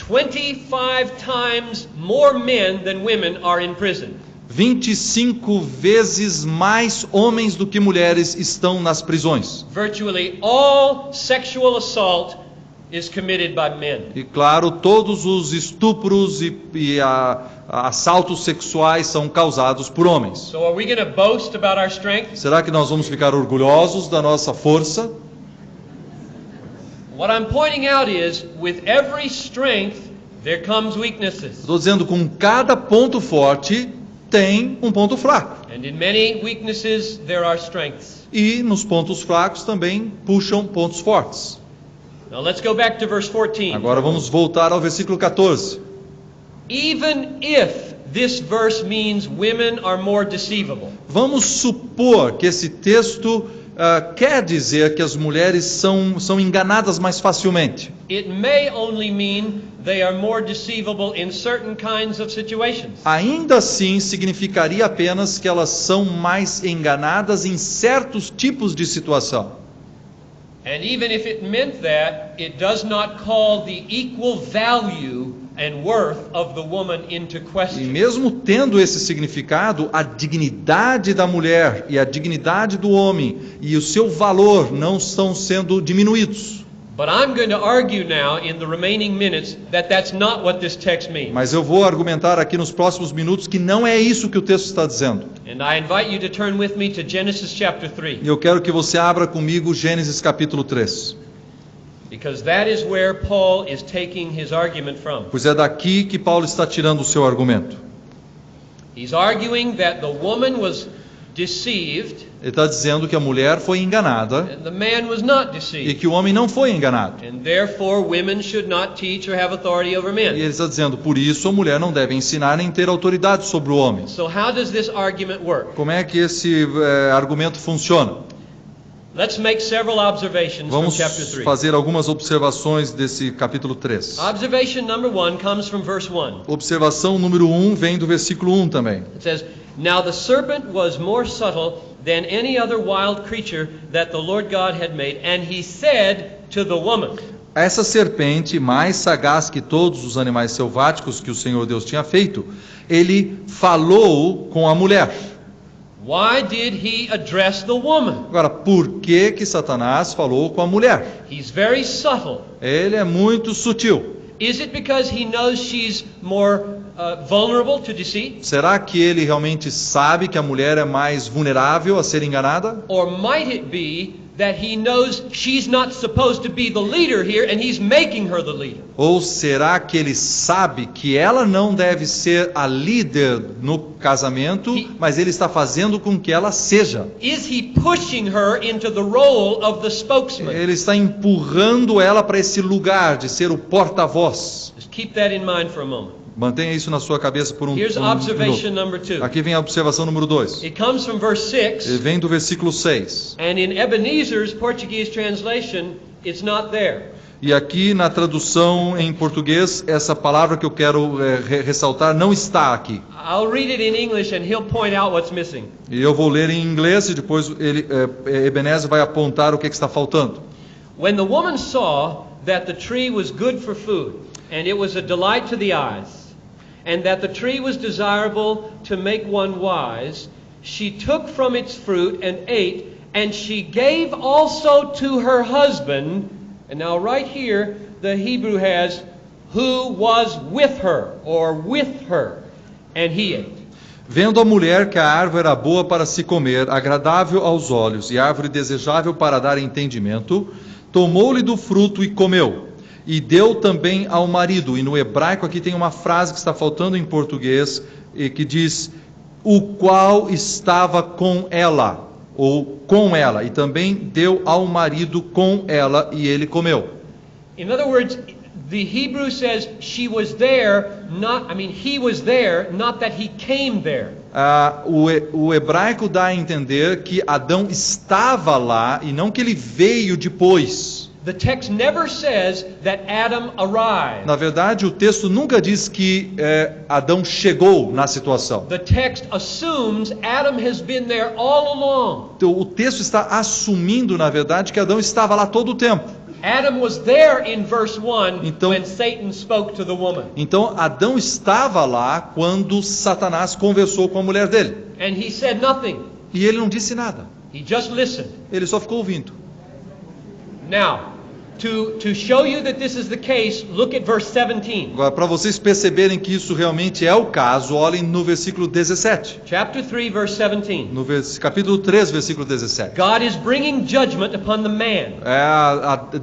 25 times more men than women are in prison. 25 vezes mais homens do que mulheres estão nas prisões. Virtually all sexual assault is committed by men. E claro, todos os estupros e assaltos sexuais são causados por homens. So are we going to boast about our strength? Será que nós vamos ficar orgulhosos da nossa força? What I'm pointing out is, with every strength, there comes weaknesses. Estou dizendo, com cada ponto forte tem um ponto fraco. And in many weaknesses, there are strengths. E nos pontos fracos também puxam pontos fortes. Now let's go back to verse 14. Agora vamos voltar ao versículo 14. Even if this verse means women are more deceivable. Vamos supor que esse texto quer dizer que as mulheres são enganadas mais facilmente. It may only mean they are more deceivable in certain kinds of situations. Ainda assim, significaria apenas que elas são mais enganadas em certos tipos de situação. And even if it meant that, it does not call the equal value and worth of the woman into E question. mesmo tendo esse significado, a dignidade da mulher e a dignidade do homem e o seu valor não estão sendo diminuídos. But I'm going to argue now in the remaining minutes that that's not what this text means. Mas eu vou argumentar aqui nos próximos minutos que não é isso que o texto está dizendo. And I invite you to turn with me to Genesis chapter 3. E eu quero que você abra comigo Gênesis capítulo 3. Because that is where Paul is taking his argument from. Pois é daqui que Paulo está tirando o seu argumento. He's arguing that the woman was deceived Ele está dizendo que a mulher foi enganada and the man was not e deceived. que o homem não foi enganado. And therefore women should not teach or have authority over E men. ele está dizendo, por isso a mulher não deve ensinar nem ter autoridade sobre o homem. So how does this argument work? Como é que esse argumento funciona? Let's make several observations from Vamos chapter 3. fazer algumas observações desse capítulo 3. Observation number 1 comes from verse 1. Observação número 1 vem do versículo 1 também. It says, "Now the serpent was more subtle than any other wild creature that the Lord God had made, and he said to the woman." Essa serpente, mais sagaz que todos os animais selváticos que o Senhor Deus tinha feito, ele falou com a mulher. Why did he address the woman? Agora, por que Satanás falou com a mulher? He's very subtle. Ele é muito sutil. Is it because he knows she's more vulnerable to deceit? Será que ele realmente sabe que a mulher é mais vulnerável a ser enganada? Or might it be that he knows she's not supposed to be the leader here and he's making her the leader? Ou será que ele sabe que ela não deve ser a líder no casamento, mas ele está fazendo com que ela seja? Is he pushing her into the role of the spokesman? Ele está empurrando ela para esse lugar de ser o porta-voz. Just keep that in mind for a moment. Mantenha isso na sua cabeça por um Here's observation minuto. number 2. Aqui vem a observação número 2. It comes from verse 6. Ele vem do versículo 6. And in Ebenezer's Portuguese translation, it's not there. E aqui na tradução em português, essa palavra que eu quero ressaltar não está aqui. I'll read it in English and he'll point out what's missing. E eu vou ler em inglês e depois Ebenezer vai apontar o que está faltando. When the woman saw that the tree was good for food, and it was a delight to the eyes, and that the tree was desirable to make one wise, she took from its fruit and ate, and she gave also to her husband. And now right here, the Hebrew has, who was with her, or with her, and he ate. Vendo a mulher que a árvore era boa para se comer, agradável aos olhos, e árvore desejável para dar entendimento, tomou-lhe do fruto e comeu. E deu também ao marido. E no hebraico aqui tem uma frase que está faltando em português, e que diz, o qual estava com ela. Ou com ela, e também deu ao marido com ela, e ele comeu. In other words, the Hebrew says she was there, he was there, not that he came there. O hebraico dá a entender que Adão estava lá, e não que ele veio depois. The text never says that Adam arrived. Na verdade, o texto nunca diz que Adão chegou na situação. The text assumes Adam has been there all along. Então, o texto está assumindo, na verdade, que Adão estava lá todo o tempo. Adam was there in verse 1 Então- when Satan spoke to the woman. Então, Adão estava lá quando Satanás conversou com a mulher dele. And he said nothing. E ele não disse nada. He just listened. Ele só ficou ouvindo. Now, To show you that this is the case, look at verse 17. Agora, para vocês perceberem que isso realmente é o caso, olhem no versículo 17. Chapter 3, verse 17. No capítulo 3, versículo 17. God is bringing judgment upon the man.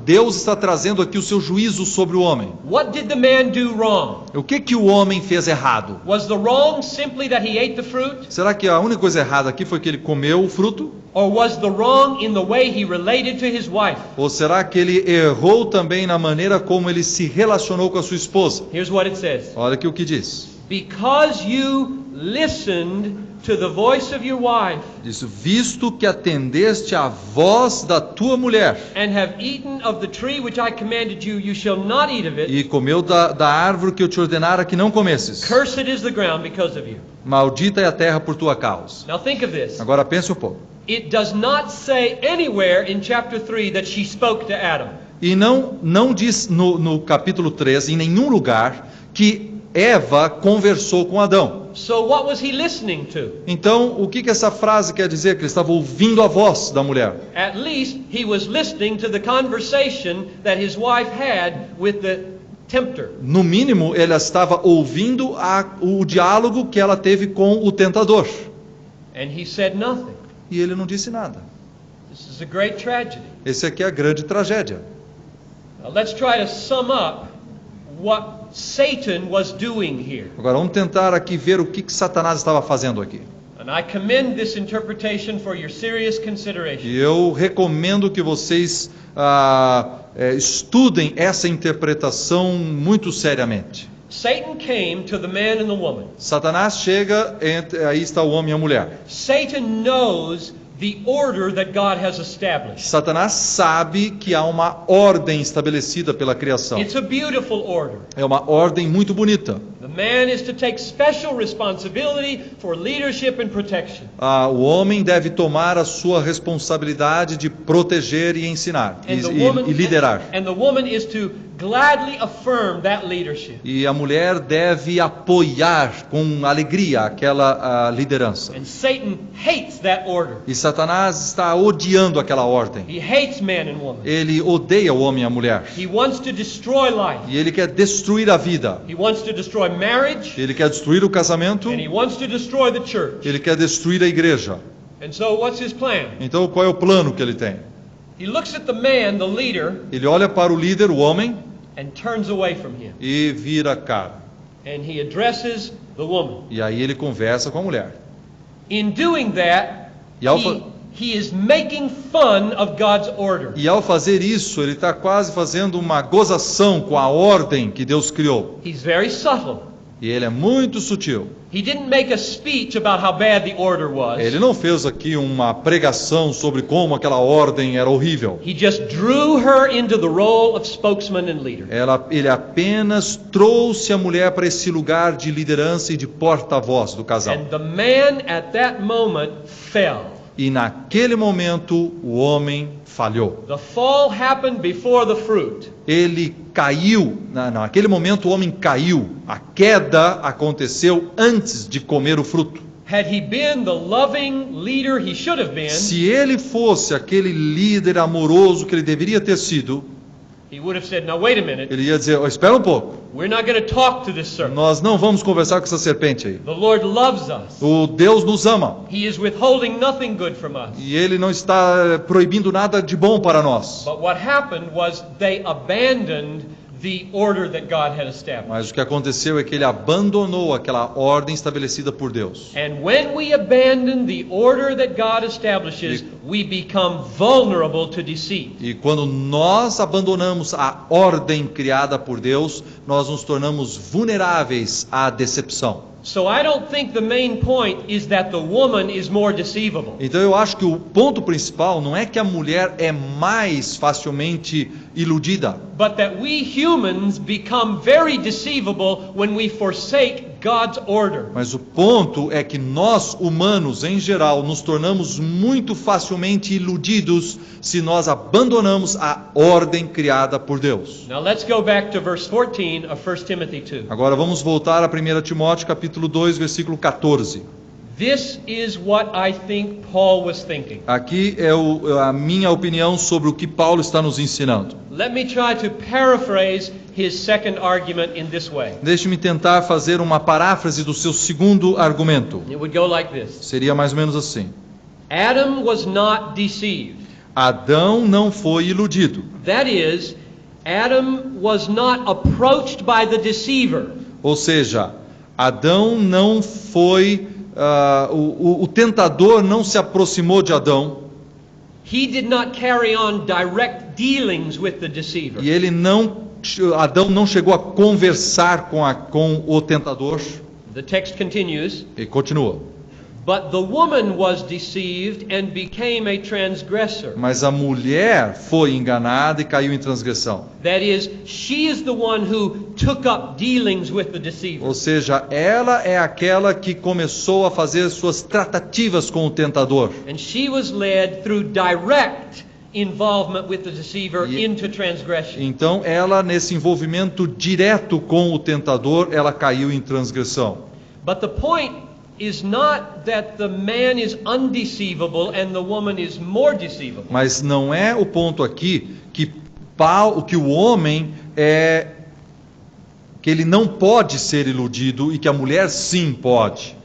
Deus está trazendo aqui o seu juízo sobre o homem. What did the man do wrong? O que o homem fez errado? Was the wrong simply that he ate the fruit? Será que a única coisa errada aqui foi que ele comeu o fruto? Or was the wrong in the way he related to his wife? Ou será que ele errou também na maneira como ele se relacionou com a sua esposa? Here's what it says. Olha aqui o que diz. Because you listened to the voice of your wife, Diz, visto que atendeste à voz da tua mulher and have eaten of the tree which I commanded you, you shall not eat of it. e comeu da árvore que eu te ordenara que não comesses. Cursed is the ground because of you. Maldita é a terra por tua causa. Now think of this. Agora pense um pouco. It does not say anywhere in chapter 3 that she spoke to Adam. E não diz no capítulo 3, em nenhum lugar, que Eva conversou com Adão. So what was he listening to? Então, o que essa frase quer dizer? Que ele estava ouvindo a voz da mulher. At least he was listening to the conversation that his wife had with the tempter. No mínimo, ele estava ouvindo o diálogo que ela teve com o tentador. And he said nothing. E ele não disse nada. This is a great tragedy. Esse aqui é a grande tragédia. Now let's try to sum up what Satan was doing here. Agora vamos tentar aqui ver o que Satanás estava fazendo aqui. And I commend this interpretation for your serious consideration. E eu recomendo que vocês estudem essa interpretação muito seriamente. Satan came to the man and the woman. Satanás chega, aí está o homem e a mulher. Satan knows the order that God has established. Satanás sabe que há uma ordem estabelecida pela criação. It's a beautiful order. É uma ordem muito bonita. The man is to take special responsibility for leadership and protection. O homem deve tomar a sua responsabilidade de proteger e ensinar e liderar. And the woman is to gladly affirm that leadership. E a mulher deve apoiar com alegria aquela liderança. And Satan hates that order. E Satanás está odiando aquela ordem. He hates man and woman. Ele odeia o homem e a mulher. He wants to destroy life. E ele quer destruir a vida. He wants to destroy marriage. Ele quer destruir o casamento. And he wants to destroy the church. Ele quer destruir a igreja. And so what's his plan? Então qual é o plano que ele tem? He looks at the man, the leader, Ele olha para o líder, o homem, and turns away from him. e vira a cara. And he addresses the woman. E aí ele conversa com a mulher. In doing that, E ao, he is making fun of God's order. e ao fazer isso, ele está quase fazendo uma gozação com a ordem que Deus criou. He's very subtle. E ele é muito sutil. He didn't make a speech about how bad the order was. Ele não fez aqui uma pregação sobre como aquela ordem era horrível. He just drew her into the role of spokesman and leader. Ele apenas trouxe a mulher para esse lugar de liderança e de porta-voz do casal. And the man at that moment fell. E naquele momento o homem falhou. The fall happened before the fruit. Ele caiu, naquele momento o homem caiu. A queda aconteceu antes de comer o fruto. Had he been the loving leader he should have been, Se ele fosse aquele líder amoroso que ele deveria ter sido, he would have said, "Now wait a minute. ele ia dizer, espera um pouco, We're not going to talk to this serpent. nós não vamos conversar com essa serpente aí. The Lord loves us. O Deus nos ama. He is withholding nothing good from us." E Ele não está proibindo nada de bom para nós. But what happened was they abandoned the order that God had established. Mas o que aconteceu é que ele abandonou aquela ordem estabelecida por Deus. And when we abandon the order that God establishes, we become vulnerable to deceit. E quando nós abandonamos a ordem criada por Deus, nós nos tornamos vulneráveis à decepção. So I don't think the main point is that the woman is more deceivable. Então eu acho que o ponto principal não é que a mulher é mais facilmente iludida, But that we humans become very deceivable when we forsake God's order. mas o ponto é que nós humanos em geral nos tornamos muito facilmente iludidos se nós abandonamos a ordem criada por Deus. Now let's go back to verse 14 of 1 Timothy 2. Agora vamos voltar a 1 Timóteo capítulo 2, versículo 14. This is what I think Paul was thinking. Aqui é a minha opinião sobre o que Paulo está nos ensinando. Let me try to paraphrase his second argument in this way. Deixe-me tentar fazer uma paráfrase do seu segundo argumento. It would go like this. Seria mais ou menos assim. Adam was not deceived. Adão não foi iludido. That is, Adam was not approached by the deceiver. Ou seja, Adão não foi... o tentador não se aproximou de Adão. He did not carry on direct dealings with the deceiver. E Adão não chegou a conversar com o tentador. The text continues. E continua. But the woman was deceived and became a transgressor. Mas a mulher foi enganada e caiu em transgressão. That is, she is the one who took up dealings with the deceiver. Ou seja, ela é aquela que começou a fazer suas tratativas com o tentador. And she was led through direct involvement with the deceiver into transgression. Então ela, nesse envolvimento direto com o tentador, ela caiu em transgressão. But the point is not that the man is undeceivable and the woman is more deceivable. Mas não é o ponto aqui que o homem que ele não pode ser iludido e que a mulher sim pode.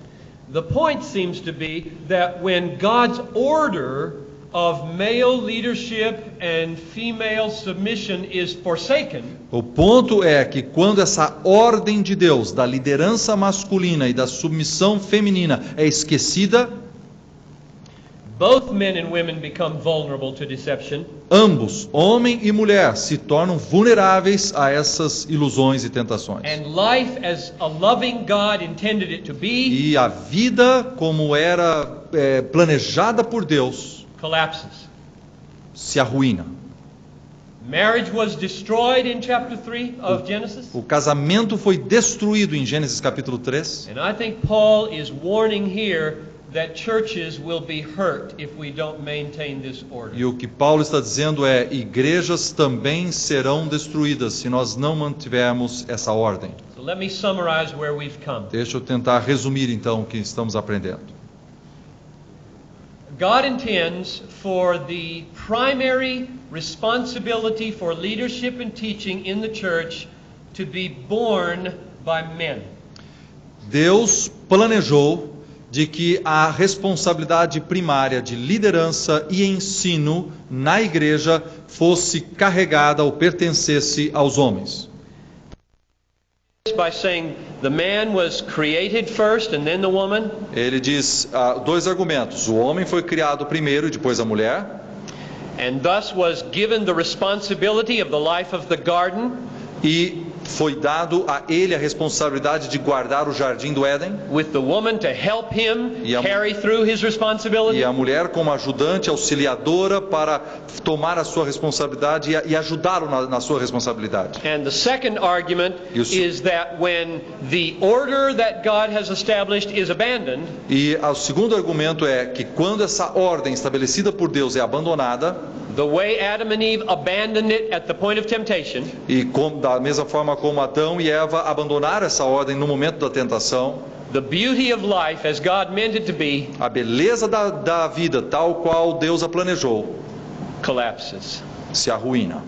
The point seems to be that when God's order of male leadership and female submission is forsaken, o ponto é que quando essa ordem de Deus da liderança masculina e da submissão feminina é esquecida, both men and women become vulnerable to deception. Ambos, homem e mulher, se tornam vulneráveis a essas ilusões e tentações. And life as a loving God intended it to be, e a vida como era planejada por Deus, collapses. Se arruína. Marriage was destroyed in chapter 3 of Genesis. O casamento foi destruído em Gênesis capítulo 3. And I think Paul is warning here that churches will be hurt if we don't maintain this order. E o que Paulo está dizendo é: igrejas também serão destruídas se nós não mantivermos essa ordem. So let me summarize where we've come. Deixa eu tentar resumir então o que estamos aprendendo. God intends for the primary responsibility for leadership and teaching in the church to be borne by men. Deus planejou de que a responsabilidade primária de liderança e ensino na igreja fosse carregada ou pertencesse aos homens. By saying the man was created first and then the woman. Ele diz dois argumentos: o homem foi criado primeiro e depois a mulher. And thus was given the responsibility of the life of the garden. E foi dado a ele a responsabilidade de guardar o jardim do Éden. With the woman to help him carry through his responsibility. E a mulher como ajudante, auxiliadora para tomar a sua responsabilidade e ajudá-lo na sua responsabilidade. And the second argument is that when the order that God has established is abandoned. E o segundo argumento é que quando essa ordem estabelecida por Deus é abandonada, the way Adam and Eve abandoned it at the point of temptation. E da mesma forma como Adão e Eva abandonaram essa ordem no momento da tentação, the beauty of life as God meant it to be, a beleza da vida tal qual Deus a planejou, collapses. Se arruína.